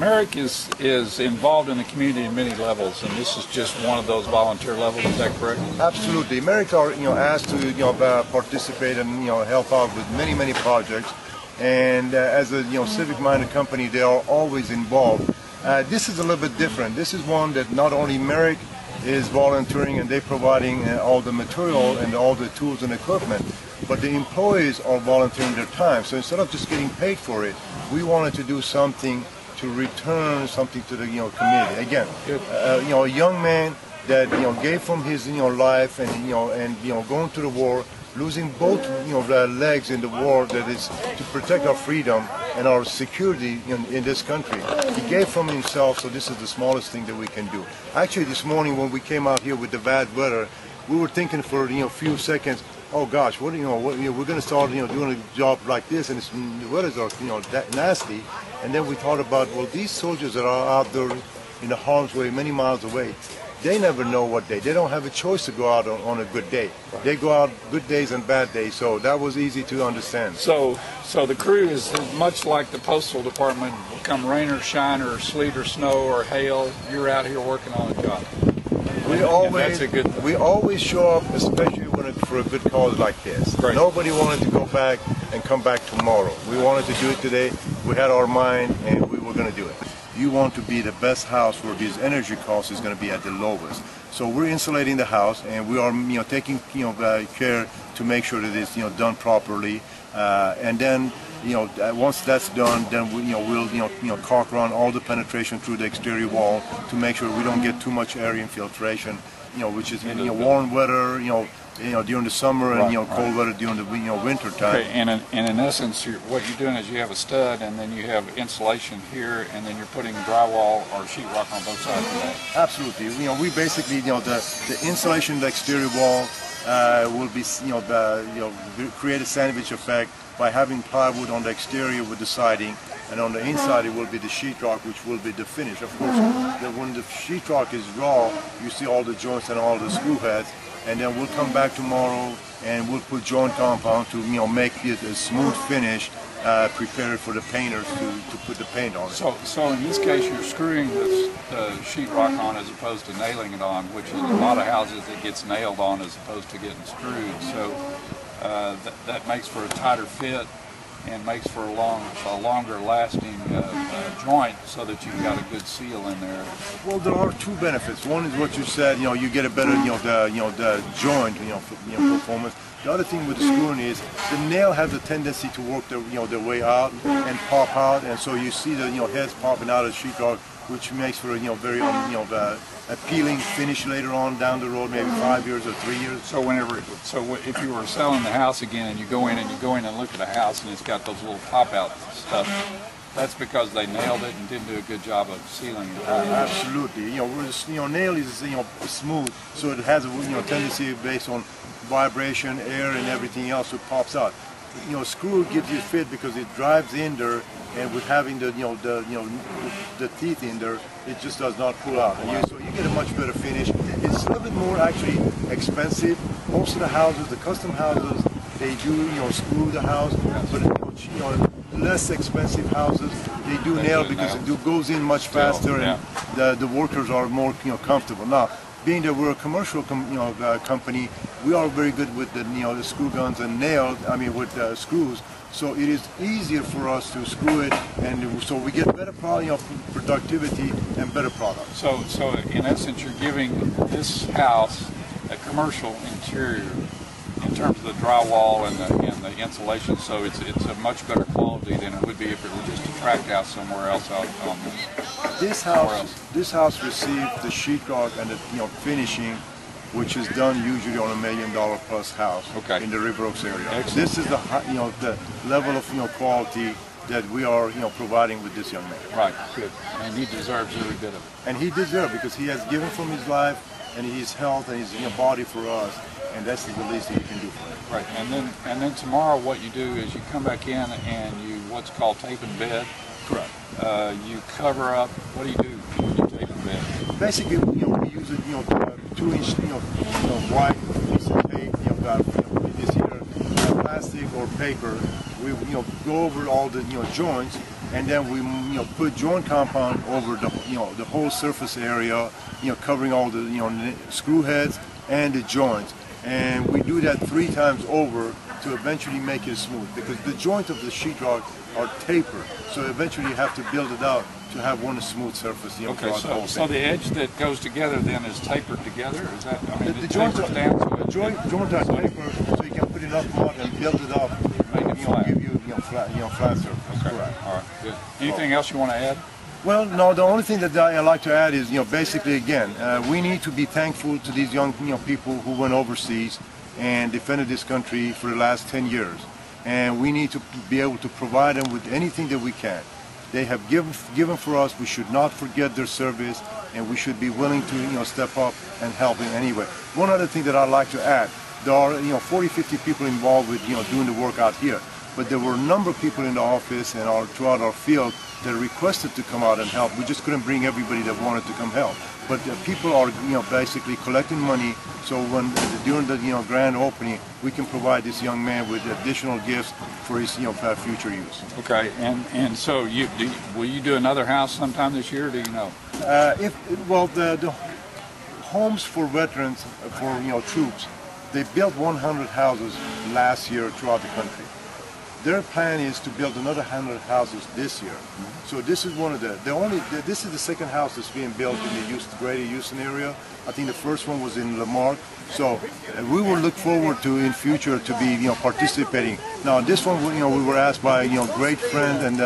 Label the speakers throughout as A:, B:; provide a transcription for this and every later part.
A: Marek is involved in the community in many levels, and this is just one of those volunteer levels. Is that correct?
B: Absolutely. Marek are asked to participate and help out with many projects, and as a civic-minded company, they are always involved. This is a little bit different. This is one that not only Marek is volunteering and they're providing all the material and all the tools and equipment, but the employees are volunteering their time. So instead of just getting paid for it, we wanted to do something to return something to the community. Again, a young man that gave from his life and going to the war, losing both legs in the war, that is to protect our freedom and our security in this country. He gave from himself, so this is the smallest thing that we can do. Actually, this morning when we came out here with the bad weather, we were thinking for a few seconds, oh gosh, we're going to start doing a job like this, and the weathers are that nasty. And then we thought about, well, these soldiers that are out there in the harm's way, many miles away, they never know what day. They don't have a choice to go out on a good day. Right. They go out good days and bad days, so that was easy to understand.
A: So the crew is much like the postal department. Come rain or shine or sleet or snow or hail, you're out here working on a job.
B: We always show up, especially for a good cause like this. Great. Nobody wanted to go back and come back tomorrow. We wanted to do it today. We had our mind, and we were going to do it. You want to be the best house where this energy cost is going to be at the lowest. So we're insulating the house, and we are taking care to make sure that it's done properly. And then once that's done, then we'll caulk run all the penetration through the exterior wall to make sure we don't get too much air infiltration. Which is warm weather, during the summer, and cold weather during the winter time. Okay,
A: and in essence, what you're doing is you have a stud, and then you have insulation here, and then you're putting drywall or sheetrock on both sides of that.
B: Absolutely. We basically the insulation of the exterior wall will be create a sandwich effect by having plywood on the exterior with the siding, and on the inside it will be the sheetrock, which will be the finish. Of course, when the sheetrock is raw, you see all the joints and all the screw heads, and then we'll come back tomorrow and we'll put joint compound to make it a smooth finish, prepared for the painters to put the paint on it.
A: So in this case, you're screwing the sheetrock on as opposed to nailing it on, which in a lot of houses it gets nailed on as opposed to getting screwed. So that makes for a tighter fit and makes for a longer lasting joint, so that you've got a good seal in there.
B: Well, there are two benefits. One is what you said, you get a better the joint performance. The other thing with the screwing is the nail has a tendency to work their way out and pop out, and so you see the heads popping out of the sheetrock, which makes for a very appealing finish later on down the road, maybe 5 years or 3 years.
A: So if you were selling the house again and you go in and look at the house and it's got those little pop-out stuff, that's because they nailed it and didn't do a good job of sealing it.
B: Absolutely. Nail is smooth, so it has a tendency based on vibration, air, and everything else, so it pops out. Screw gives you fit because it drives in there, and with having the teeth in there, it just does not pull out. And so you get a much better finish. It's a little bit more actually expensive. Most of the houses, the custom houses, they do screw the house, but less expensive houses, they do nail because it goes in much faster, and the workers are more comfortable. Now, being that we're a commercial company, we are very good with the screw guns and nails. With screws. So it is easier for us to screw it, and so we get better productivity and better product.
A: So in essence, you're giving this house a commercial interior in terms of the drywall and the insulation. So it's a much better quality than it would be if it were just a tract house somewhere else out on
B: this house. This house received the sheetrock and the finishing, which is done usually on $1 million plus house in the River Oaks area. Excellent. This is the level of quality that we are providing with this young man.
A: Right, good. And he deserves every bit of it.
B: And he deserves, because he has given from his life and his health and his body for us, and that's the least that you can do for him.
A: Right, and then tomorrow what you do is you come back in and you what's called tape and bed.
B: Correct.
A: You cover up. What do you do when you tape and bed?
B: Basically, we use a 2-inch wide piece of tape. It's either plastic or paper. We go over all the joints, and then we put joint compound over the the whole surface area, covering all the screw heads and the joints, and we do that 3 times over to eventually make it smooth, because the joint of the sheetrock are tapered, so eventually you have to build it out to have one smooth surface.
A: Okay, so the edge that goes together then is tapered together. Is that? I mean,
B: the joints are
A: down
B: joint are tapered, so you can put enough mud and build it up,
A: make it flat.
B: Give you flat surface.
A: Okay.
B: Correct.
A: All right. Good. Anything else you want to add?
B: Well, no. The only thing that I like to add is, basically, again, we need to be thankful to these young, people who went overseas and defended this country for the last 10 years, and we need to be able to provide them with anything that we can. They have given for us. We should not forget their service, and we should be willing to, step up and help in any way. One other thing that I'd like to add: there are, 40, 50 people involved with, doing the work out here, but there were a number of people in the office and throughout our field that requested to come out and help. We just couldn't bring everybody that wanted to come help. But people are, basically collecting money, so when during the, grand opening, we can provide this young man with additional gifts for his, future use.
A: Okay, and so will you do another house sometime this year? Do you know?
B: The homes for veterans, for troops, they built 100 houses last year throughout the country. Their plan is to build another 100 houses this year. So this is one of this is the second house that's being built in the greater Houston area. I think the first one was in Lamar. So we will look forward to in future to be participating. Now this one, we were asked by great friend and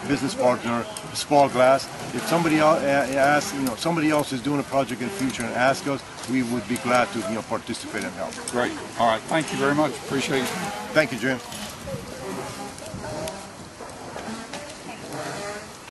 B: business partner, SpawGlass. If somebody asks, somebody else is doing a project in the future and ask us, we would be glad to participate and help.
A: Great. All right. Thank you very much. Appreciate it.
B: Thank you, Jim.